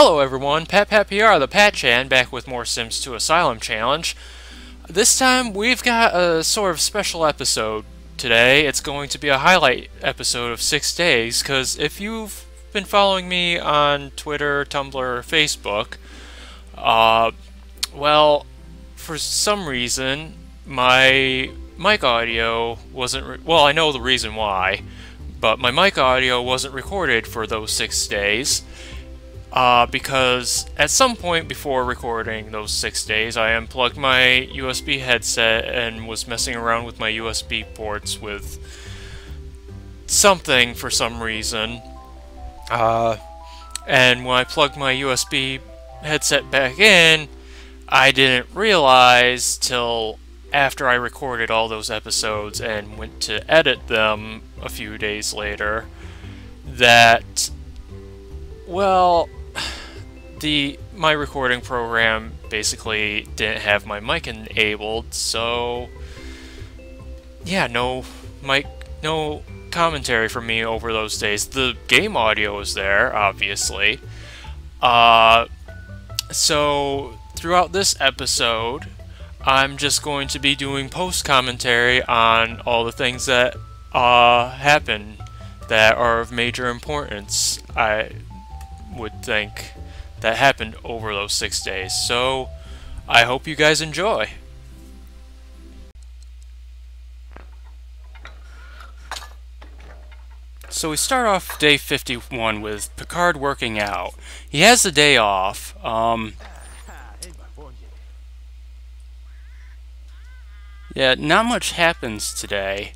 Hello everyone, ThePat-chan, the Pat-chan, back with more Sims 2 Asylum challenge. This time we've got a sort of special episode today. It's going to be a highlight episode of 6 days, because if you've been following me on Twitter, Tumblr, or Facebook, well, for some reason, my mic audio wasn't, well, I know the reason why, but my mic audio wasn't recorded for those 6 days. Because at some point before recording those 6 days, I unplugged my USB headset and was messing around with my USB ports with something for some reason. And when I plugged my USB headset back in, I didn't realize till after I recorded all those episodes and went to edit them a few days later that, well, my recording program basically didn't have my mic enabled, so yeah, no commentary from me over those days. The game audio was there, obviously. So throughout this episode, I'm just going to be doing post-commentary on all the things that happen that are of major importance, I would think, that happened over those 6 days. So I hope you guys enjoy. So we start off day 51 with Picard working out. He has the day off. Yeah, not much happens today.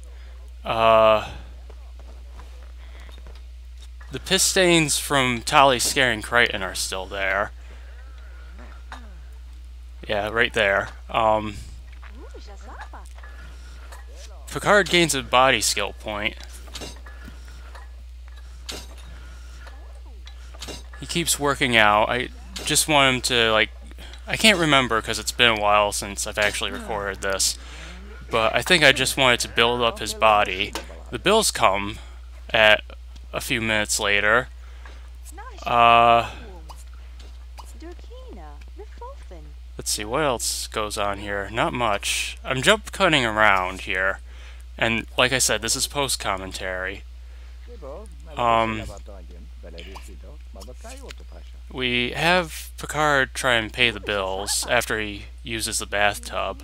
The piss stains from Tali scaring Crichton are still there. Yeah, right there. Picard gains a body skill point. He keeps working out. I just want him to, like, I can't remember because it's been a while since I've actually recorded this, but I think I just wanted to build up his body. The bills come at a few minutes later. Let's see, what else goes on here? Not much. I'm jump cutting around here. And like I said, this is post-commentary. We have Picard try and pay the bills after he uses the bathtub.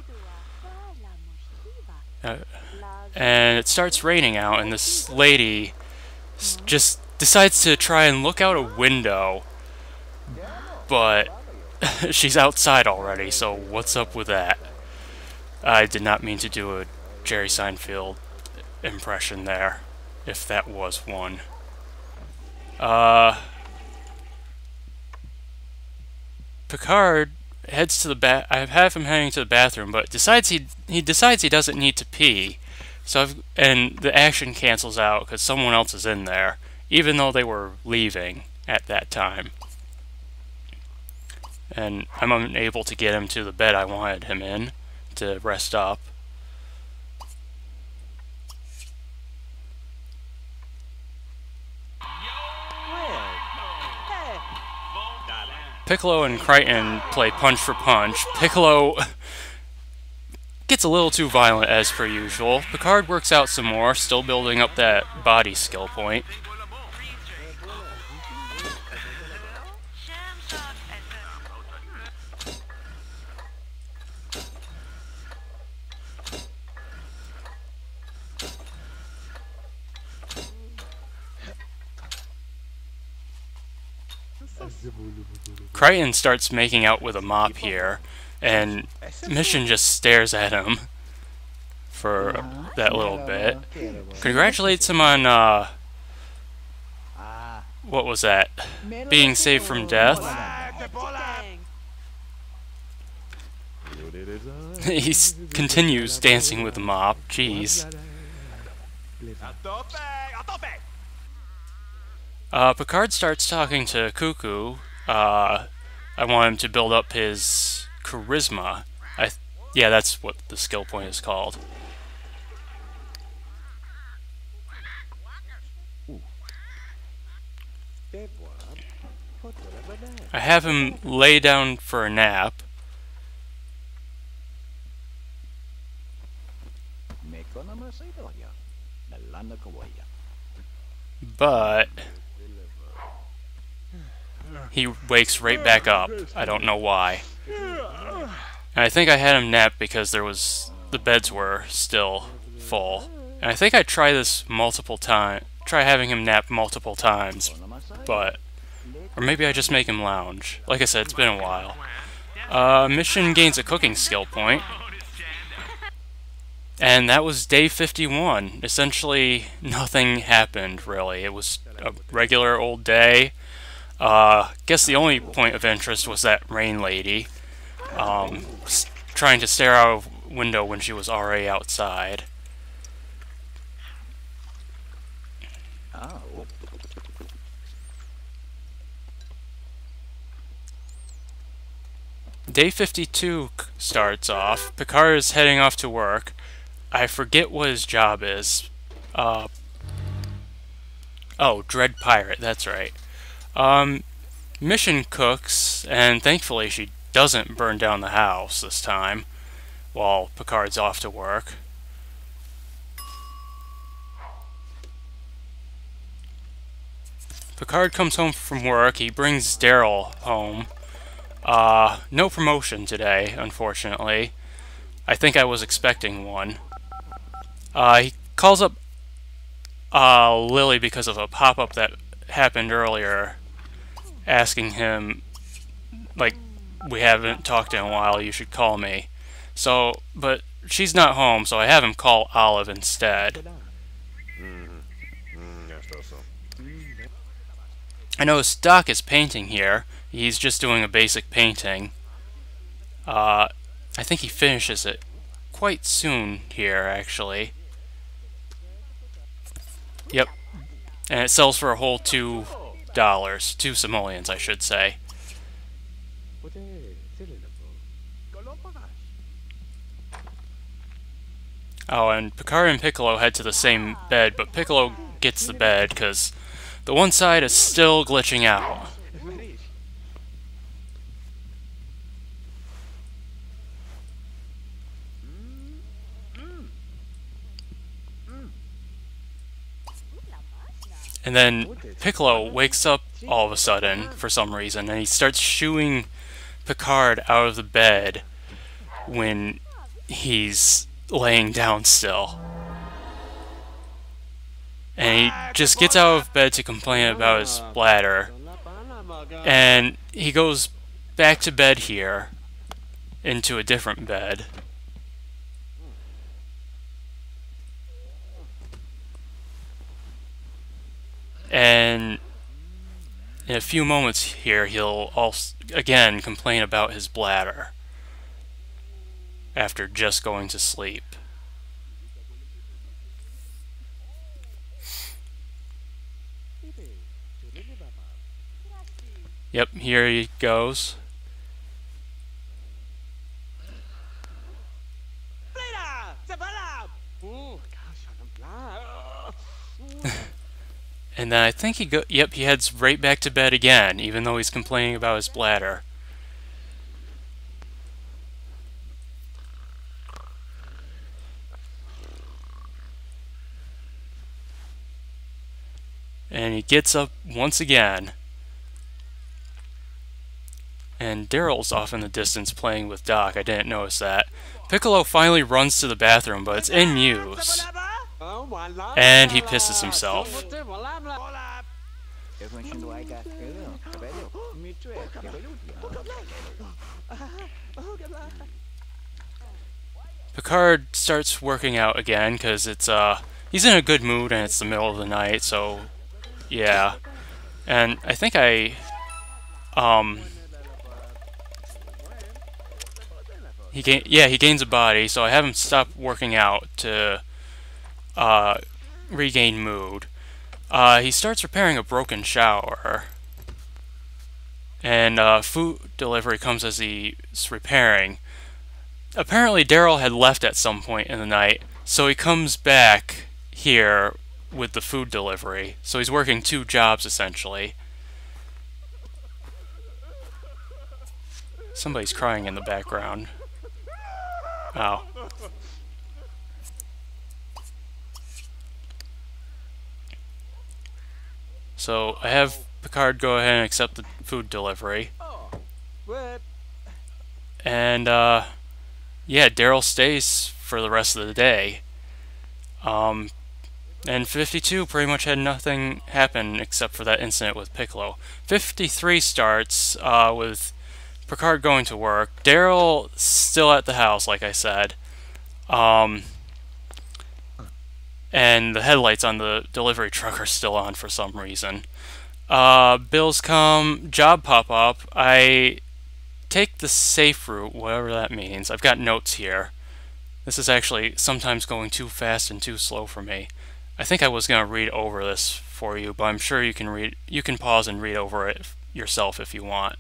And it starts raining out, and this lady just decides to try and look out a window, but she's outside already, so what's up with that? I did not mean to do a Jerry Seinfeld impression there, if that was one. Picard heads to the I have him heading to the bathroom, but decides he decides he doesn't need to pee. So and the action cancels out because someone else is in there, even though they were leaving at that time. And I'm unable to get him to the bed I wanted him in to rest up. Piccolo and Crichton play punch for punch. Piccolo gets a little too violent as per usual. Picard works out some more, still building up that body skill point. Crichton starts making out with a mop here, and Mission just stares at him for that little bit. Congratulates him on, what was that? Being saved from death. He continues dancing with the mop. Jeez. Picard starts talking to Cuckoo. I want him to build up his charisma. Yeah, that's what the skill point is called. I have him lay down for a nap. But he wakes right back up. I don't know why. And I think I had him nap because the beds were still full. And I think I try this multiple times. Try having him nap multiple times, but or maybe I just make him lounge. Like I said, it's been a while. Mission gains a cooking skill point. And that was day 51. Essentially, nothing happened, really. It was a regular old day. Guess the only point of interest was that rain lady. Trying to stare out of a window when she was already outside. Day 52 starts off. Picard is heading off to work. I forget what his job is. Oh, Dread Pirate, that's right. Mission cooks, and thankfully she doesn't burn down the house this time while Picard's off to work. Picard comes home from work. He brings Daryl home. No promotion today, unfortunately. I think I was expecting one. He calls up Lily because of a pop-up that happened earlier, asking him, like, we haven't talked in a while, you should call me. So, but she's not home, so I have him call Olive instead. I know Doc is painting here. He's just doing a basic painting. I think he finishes it quite soon here, actually. Yep. And it sells for a whole $2. 2 simoleons, I should say. Oh, and Picard and Piccolo head to the same bed, but Piccolo gets the bed because the one side is still glitching out. And then Piccolo wakes up all of a sudden for some reason, and he starts shooing Picard out of the bed when he's laying down still. And he just gets out of bed to complain about his bladder. And he goes back to bed here, into a different bed. And in a few moments here, he'll also, again, complain about his bladder after just going to sleep. Yep, here he goes. And then I think yep, he heads right back to bed again, even though he's complaining about his bladder. And he gets up once again. And Daryl's off in the distance playing with Doc. I didn't notice that. Piccolo finally runs to the bathroom, but it's in use. And he pisses himself. Picard starts working out again because it's he's in a good mood and it's the middle of the night, so yeah. And I think he gains a body, so I have him stop working out to regain mood. He starts repairing a broken shower, and food delivery comes as he's repairing. Apparently Daryl had left at some point in the night, so he comes back here with the food delivery. So he's working 2 jobs essentially. Somebody's crying in the background. Oh. So I have Picard go ahead and accept the food delivery. And, yeah, Daryl stays for the rest of the day. And 52 pretty much had nothing happen except for that incident with Piccolo. 53 starts with Picard going to work. Daryl still at the house, like I said. And the headlights on the delivery truck are still on for some reason. Bills come, job pop up. I take the safe route, whatever that means. I've got notes here. This is actually sometimes going too fast and too slow for me. I think I was going to read over this for you, but I'm sure you can read. You can pause and read over it yourself if you want.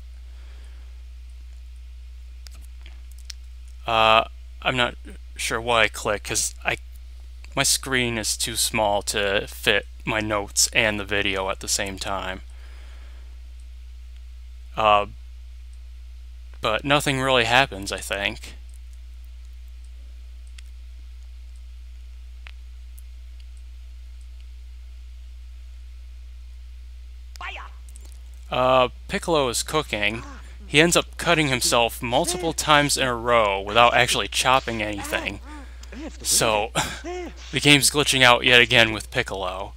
I'm not sure why I click because my screen is too small to fit my notes and the video at the same time. But nothing really happens, I think. Piccolo is cooking. He ends up cutting himself multiple times in a row without actually chopping anything. So, the game's glitching out yet again with Piccolo.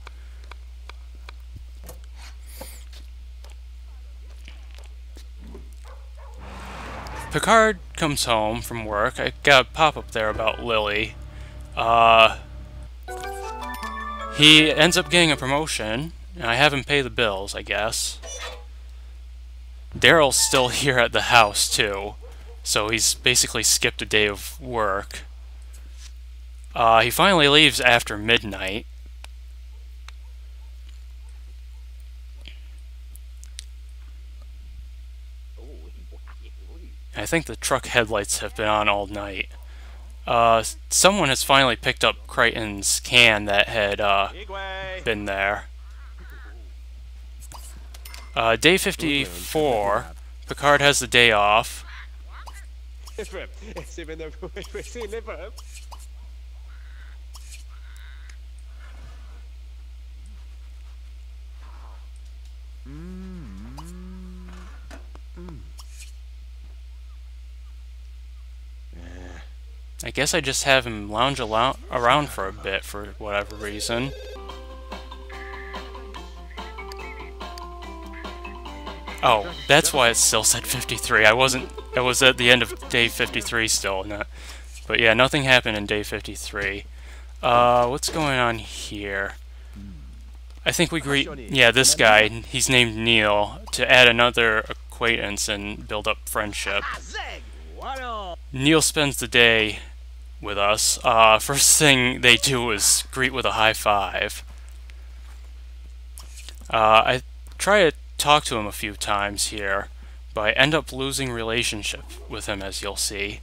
Picard comes home from work. I got a pop-up there about Lily. He ends up getting a promotion, and I have him pay the bills, I guess. Daryl's still here at the house, too, so he's basically skipped a day of work. He finally leaves after midnight. I think the truck headlights have been on all night. Someone has finally picked up Crichton's can that had been there. Day 54, Picard has the day off. I guess I just have him lounge around for a bit for whatever reason. Oh, that's why it still said 53. I was at the end of day 53 still. But yeah, nothing happened in day 53. What's going on here? I think we greet, yeah, this guy, he's named Neil, to add another acquaintance and build up friendship. Neil spends the day with us. First thing they do is greet with a high five. I try to talk to him a few times here, but I end up losing relationship with him, as you'll see.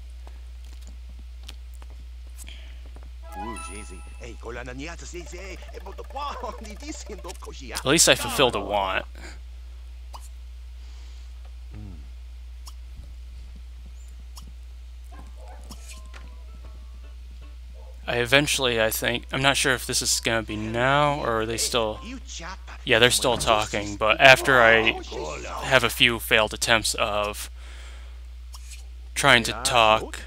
At least I fulfilled a want. I think, I'm not sure if this is going to be now, or are they still... Yeah, they're still talking, but after I have a few failed attempts of trying to talk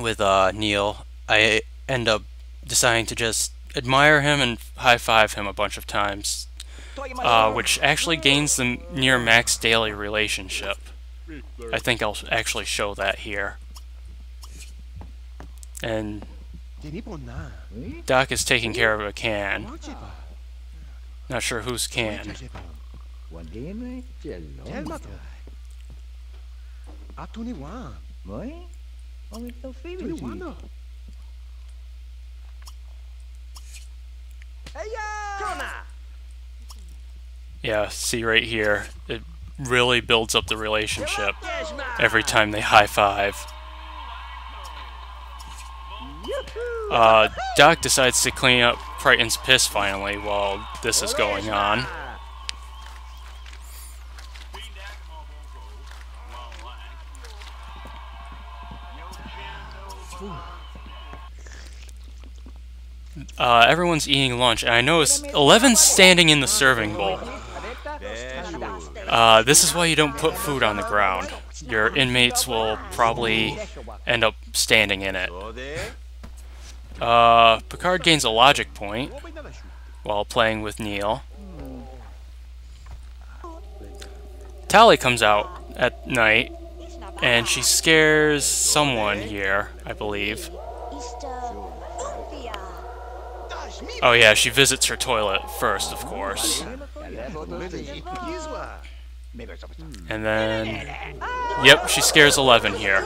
with Neil, I end up deciding to just admire him and high-five him a bunch of times, which actually gains the near max daily relationship. I think I'll actually show that here. And Doc is taking care of a can. Not sure whose can. Yeah, see right here, it really builds up the relationship every time they high-five. Doc decides to clean up Crichton's piss finally while this is going on. Everyone's eating lunch, and I noticed 11 standing in the serving bowl. This is why you don't put food on the ground. Your inmates will probably end up standing in it. Picard gains a logic point while playing with Neil. Tali comes out at night, and she scares someone here, I believe. Oh yeah, she visits her toilet first, of course. And then... Yep, she scares 11 here.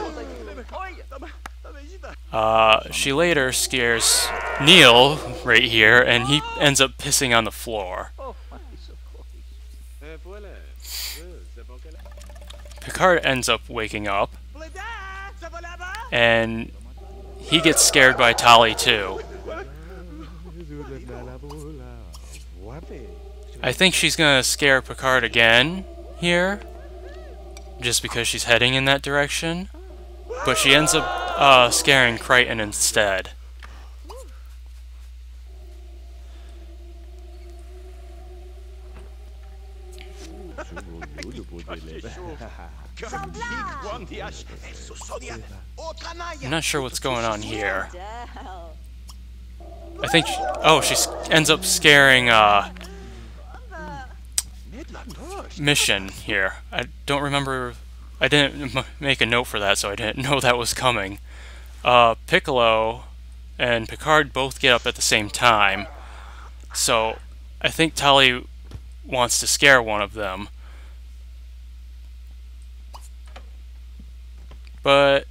She later scares Neil right here, and he ends up pissing on the floor. Picard ends up waking up, and he gets scared by Tali too. I think she's gonna scare Picard again here, just because she's heading in that direction, but she ends up scaring Crichton instead. I'm not sure what's going on here. I think she ends up scaring Mission here. I don't remember. I didn't make a note for that, so I didn't know that was coming. Piccolo and Picard both get up at the same time, so I think Tali wants to scare one of them. But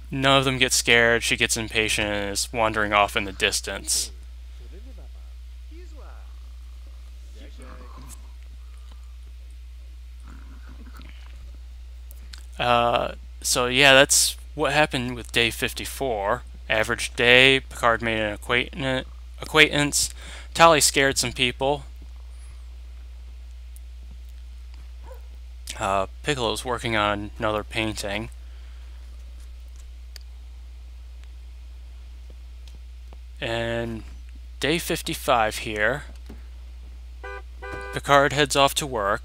none of them get scared. She gets impatient and is wandering off in the distance. So yeah, that's what happened with day 54. Average day, Picard made an acquaintance. Tali scared some people. Piccolo's working on another painting. And day 55 here. Picard heads off to work.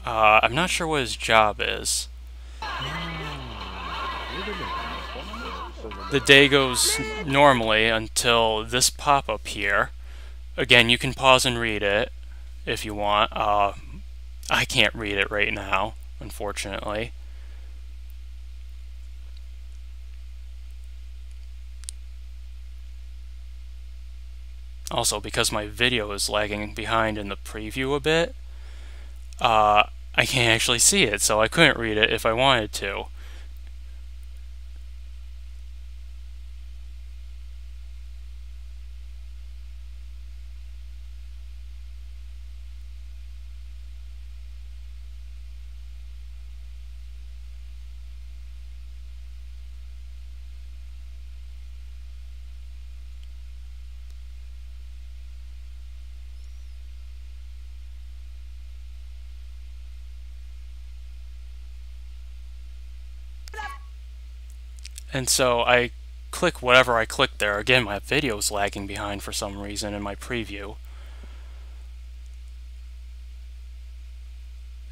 I'm not sure what his job is. The day goes normally until this pop-up here. Again, you can pause and read it if you want. I can't read it right now, unfortunately. Also, because my video is lagging behind in the preview a bit, I can't actually see it, so I couldn't read it if I wanted to. And so I click whatever I click there. Again, my video is lagging behind for some reason in my preview.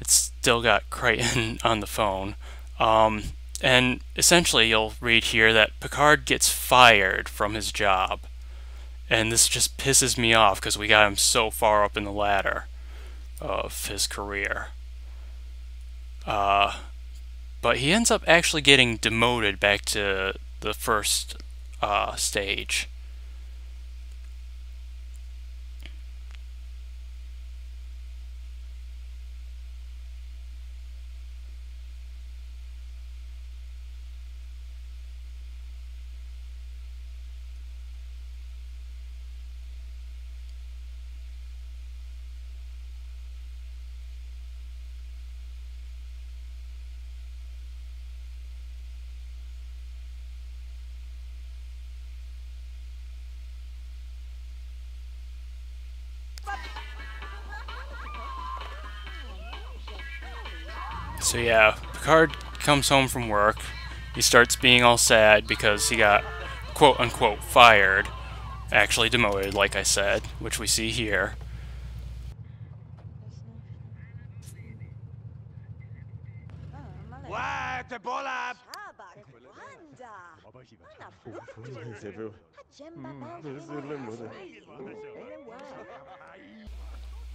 It's still got Crichton on the phone. And essentially you'll read here that Picard gets fired from his job. And this just pisses me off because we got him so far up in the ladder of his career. But he ends up actually getting demoted back to the first stage. So yeah, Picard comes home from work. He starts being all sad because he got quote-unquote fired. Actually demoted, like I said, which we see here.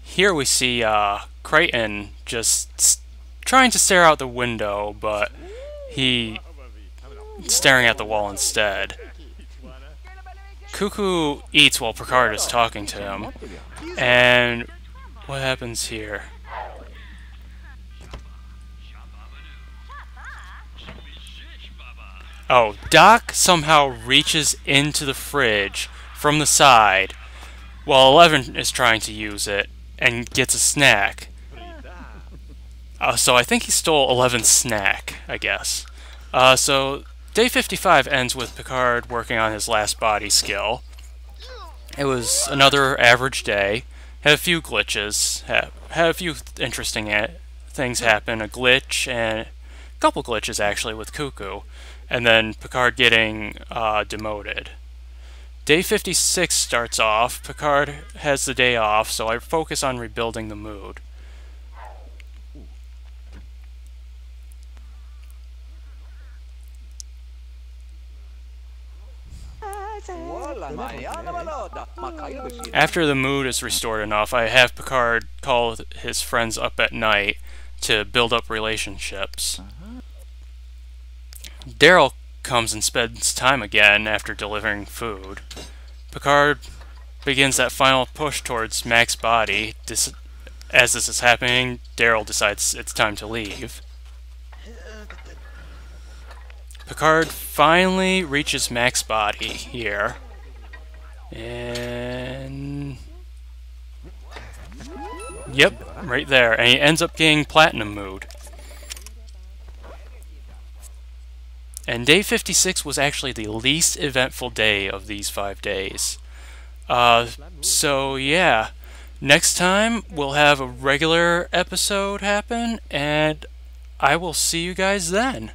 Here we see Crichton just trying to stare out the window, but he staring at the wall instead. Cuckoo eats while Picard is talking to him, and what happens here? Oh, Doc somehow reaches into the fridge from the side while 11 is trying to use it and gets a snack. So I think he stole 11's snack, I guess. So day 55 ends with Picard working on his last body skill. It was another average day. Had a few glitches. Had a few interesting things happen. A glitch and a couple glitches actually with Cuckoo. And then Picard getting demoted. Day 56 starts off. Picard has the day off, so I focus on rebuilding the mood. After the mood is restored enough, I have Picard call his friends up at night to build up relationships. Daryl comes and spends time again after delivering food. Picard begins that final push towards Mac's body. As this is happening, Daryl decides it's time to leave. Picard finally reaches Mac's body here. And... yep, right there. And he ends up getting platinum mood. And day 56 was actually the least eventful day of these 5 days. So yeah, next time we'll have a regular episode happen, and I will see you guys then.